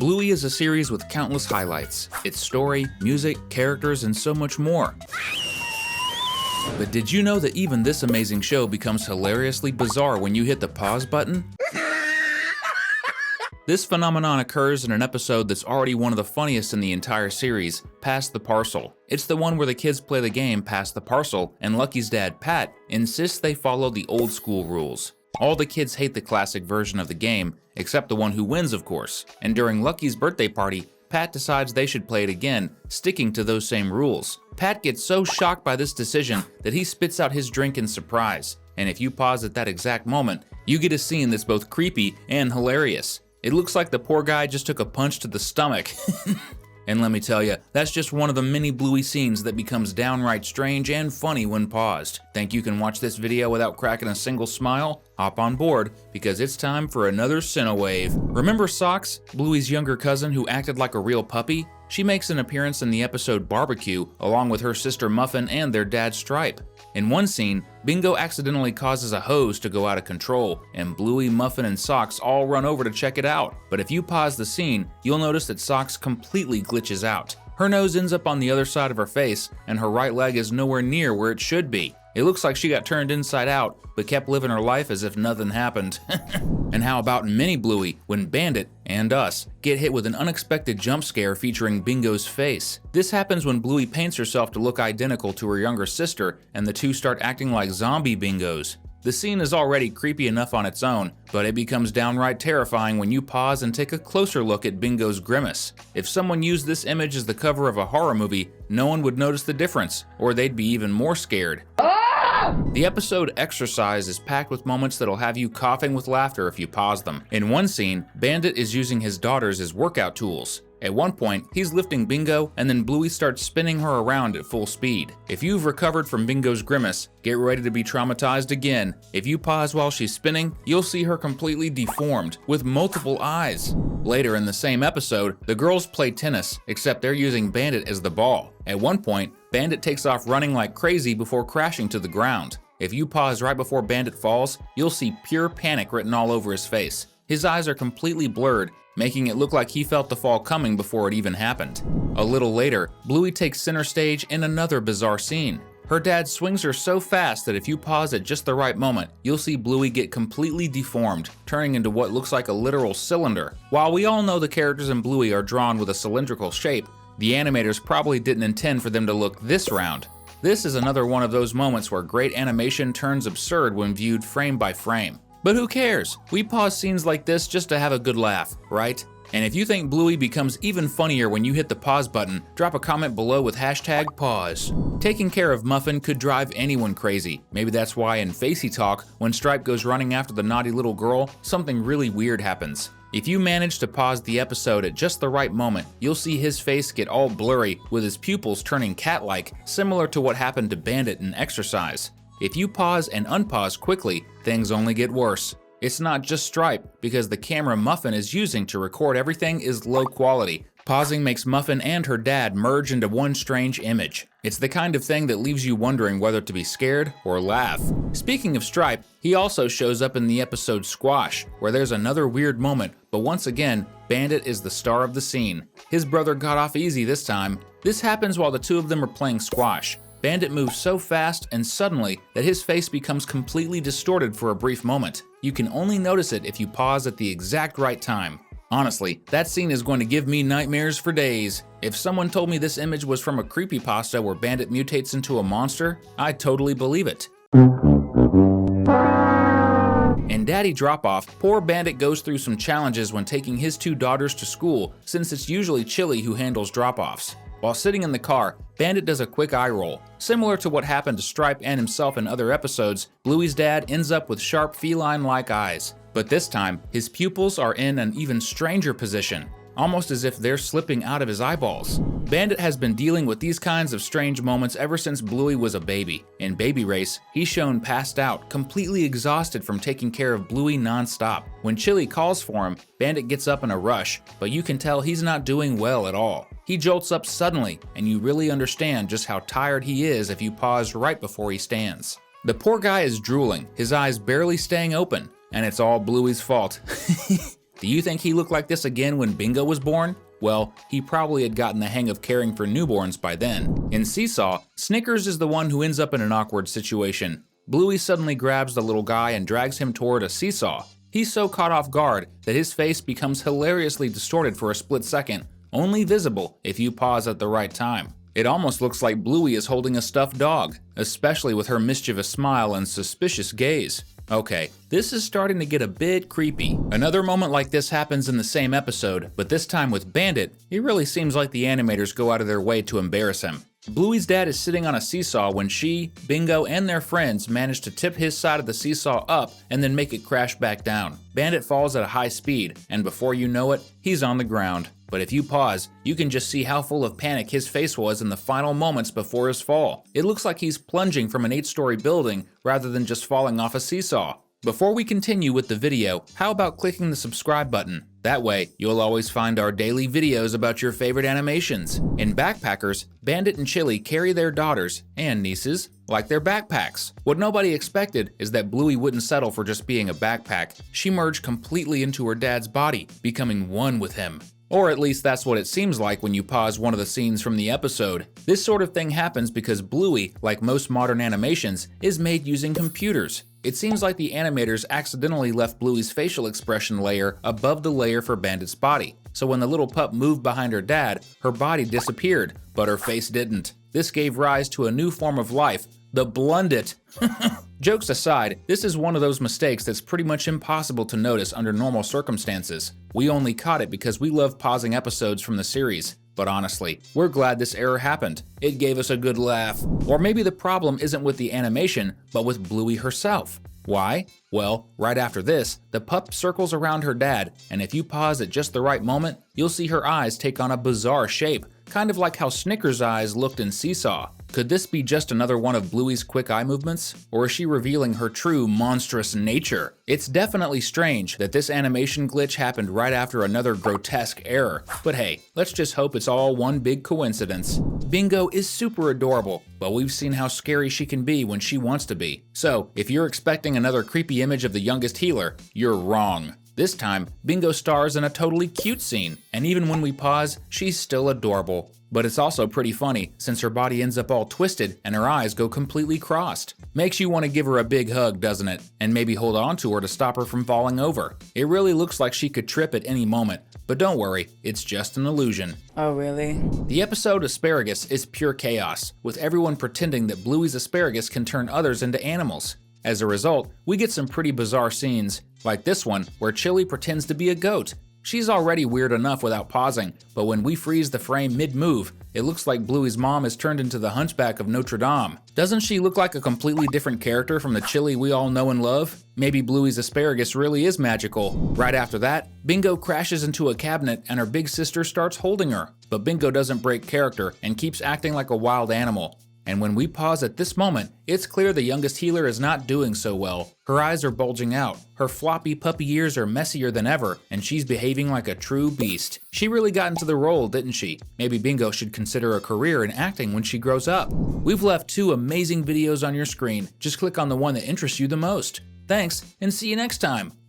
Bluey is a series with countless highlights. Its story, music, characters, and so much more. But did you know that even this amazing show becomes hilariously bizarre when you hit the pause button? This phenomenon occurs in an episode that's already one of the funniest in the entire series, Pass the Parcel. It's the one where the kids play the game Pass the Parcel, and Lucky's dad, Pat, insists they follow the old school rules. All the kids hate the classic version of the game, except the one who wins, of course. And during Lucky's birthday party, Pat decides they should play it again, sticking to those same rules. Pat gets so shocked by this decision that he spits out his drink in surprise. And if you pause at that exact moment, you get a scene that's both creepy and hilarious. It looks like the poor guy just took a punch to the stomach. And let me tell you, that's just one of the many Bluey scenes that becomes downright strange and funny when paused. Think you can watch this video without cracking a single smile? Hop on board, because it's time for another Cinewave. Remember Socks, Bluey's younger cousin who acted like a real puppy? She makes an appearance in the episode Barbecue, along with her sister Muffin and their dad Stripe. In one scene, Bingo accidentally causes a hose to go out of control, and Bluey, Muffin, and Socks all run over to check it out. But if you pause the scene, you'll notice that Socks completely glitches out. Her nose ends up on the other side of her face, and her right leg is nowhere near where it should be. It looks like she got turned inside out, but kept living her life as if nothing happened. And how about in Mini Bluey, when Bandit, and us, get hit with an unexpected jump scare featuring Bingo's face? This happens when Bluey paints herself to look identical to her younger sister, and the two start acting like zombie Bingos. The scene is already creepy enough on its own, but it becomes downright terrifying when you pause and take a closer look at Bingo's grimace. If someone used this image as the cover of a horror movie, no one would notice the difference, or they'd be even more scared. The episode Exercise is packed with moments that'll have you coughing with laughter if you pause them. In one scene, Bandit is using his daughters as workout tools. At one point, he's lifting Bingo, and then Bluey starts spinning her around at full speed. If you've recovered from Bingo's grimace, get ready to be traumatized again. If you pause while she's spinning, you'll see her completely deformed, with multiple eyes. Later in the same episode, the girls play tennis, except they're using Bandit as the ball. At one point, Bandit takes off running like crazy before crashing to the ground. If you pause right before Bandit falls, you'll see pure panic written all over his face. His eyes are completely blurred, making it look like he felt the fall coming before it even happened. A little later, Bluey takes center stage in another bizarre scene. Her dad swings her so fast that if you pause at just the right moment, you'll see Bluey get completely deformed, turning into what looks like a literal cylinder. While we all know the characters in Bluey are drawn with a cylindrical shape, the animators probably didn't intend for them to look this round. This is another one of those moments where great animation turns absurd when viewed frame by frame. But who cares? We pause scenes like this just to have a good laugh, right? And if you think Bluey becomes even funnier when you hit the pause button, drop a comment below with #pause. Taking care of Muffin could drive anyone crazy. Maybe that's why in Facey Talk, when Stripe goes running after the naughty little girl, something really weird happens. If you manage to pause the episode at just the right moment, you'll see his face get all blurry with his pupils turning cat-like, similar to what happened to Bandit in Exercise. If you pause and unpause quickly, things only get worse. It's not just Stripe, because the camera Muffin is using to record everything is low quality. Pausing makes Muffin and her dad merge into one strange image. It's the kind of thing that leaves you wondering whether to be scared or laugh. Speaking of Stripe, he also shows up in the episode Squash, where there's another weird moment, but once again, Bandit is the star of the scene. His brother got off easy this time. This happens while the two of them are playing squash. Bandit moves so fast and suddenly that his face becomes completely distorted for a brief moment. You can only notice it if you pause at the exact right time. Honestly, that scene is going to give me nightmares for days. If someone told me this image was from a creepypasta where Bandit mutates into a monster, I'd totally believe it. In Daddy Drop-Off, poor Bandit goes through some challenges when taking his two daughters to school, since it's usually Chili who handles drop-offs. While sitting in the car, Bandit does a quick eye roll. Similar to what happened to Stripe and himself in other episodes, Bluey's dad ends up with sharp feline-like eyes. But this time, his pupils are in an even stranger position, almost as if they're slipping out of his eyeballs. Bandit has been dealing with these kinds of strange moments ever since Bluey was a baby. In Baby Race, he's shown passed out, completely exhausted from taking care of Bluey non-stop. When Chili calls for him, Bandit gets up in a rush, but you can tell he's not doing well at all. He jolts up suddenly, and you really understand just how tired he is if you pause right before he stands. The poor guy is drooling, his eyes barely staying open, and it's all Bluey's fault. Do you think he looked like this again when Bingo was born? Well, he probably had gotten the hang of caring for newborns by then. In Seesaw, Snickers is the one who ends up in an awkward situation. Bluey suddenly grabs the little guy and drags him toward a seesaw. He's so caught off guard that his face becomes hilariously distorted for a split second, only visible if you pause at the right time. It almost looks like Bluey is holding a stuffed dog, especially with her mischievous smile and suspicious gaze. Okay, this is starting to get a bit creepy. Another moment like this happens in the same episode, but this time with Bandit. It really seems like the animators go out of their way to embarrass him. Bluey's dad is sitting on a seesaw when she, Bingo, and their friends manage to tip his side of the seesaw up and then make it crash back down. Bandit falls at a high speed, and before you know it, he's on the ground. But if you pause, you can just see how full of panic his face was in the final moments before his fall. It looks like he's plunging from an 8-story building rather than just falling off a seesaw. Before we continue with the video, how about clicking the subscribe button? That way, you'll always find our daily videos about your favorite animations. In Backpackers, Bandit and Chili carry their daughters, and nieces, like their backpacks. What nobody expected is that Bluey wouldn't settle for just being a backpack. She merged completely into her dad's body, becoming one with him. Or at least that's what it seems like when you pause one of the scenes from the episode. This sort of thing happens because Bluey, like most modern animations, is made using computers. It seems like the animators accidentally left Bluey's facial expression layer above the layer for Bandit's body. So when the little pup moved behind her dad, her body disappeared, but her face didn't. This gave rise to a new form of life, the Blundit. Jokes aside, this is one of those mistakes that's pretty much impossible to notice under normal circumstances. We only caught it because we love pausing episodes from the series. But honestly, we're glad this error happened. It gave us a good laugh. Or maybe the problem isn't with the animation, but with Bluey herself. Why? Well, right after this, the pup circles around her dad, and if you pause at just the right moment, you'll see her eyes take on a bizarre shape, kind of like how Snickers' eyes looked in Seesaw. Could this be just another one of Bluey's quick eye movements? Or is she revealing her true monstrous nature? It's definitely strange that this animation glitch happened right after another grotesque error, but hey, let's just hope it's all one big coincidence. Bingo is super adorable, but we've seen how scary she can be when she wants to be. So, if you're expecting another creepy image of the youngest healer, you're wrong. This time, Bingo stars in a totally cute scene, and even when we pause, she's still adorable. But it's also pretty funny, since her body ends up all twisted and her eyes go completely crossed. Makes you want to give her a big hug, doesn't it? And maybe hold on to her to stop her from falling over. It really looks like she could trip at any moment, but don't worry, it's just an illusion. Oh, really? The episode Asparagus is pure chaos, with everyone pretending that Bluey's asparagus can turn others into animals. As a result, we get some pretty bizarre scenes, like this one where Chili pretends to be a goat. She's already weird enough without pausing, but when we freeze the frame mid-move, it looks like Bluey's mom is turned into the Hunchback of Notre Dame. Doesn't she look like a completely different character from the Chili we all know and love? Maybe Bluey's asparagus really is magical. Right after that, Bingo crashes into a cabinet and her big sister starts holding her. But Bingo doesn't break character and keeps acting like a wild animal. And when we pause at this moment, it's clear the youngest healer is not doing so well. Her eyes are bulging out, her floppy puppy ears are messier than ever, and she's behaving like a true beast. She really got into the role, didn't she? Maybe Bingo should consider a career in acting when she grows up. We've left 2 amazing videos on your screen. Just click on the one that interests you the most. Thanks, and see you next time!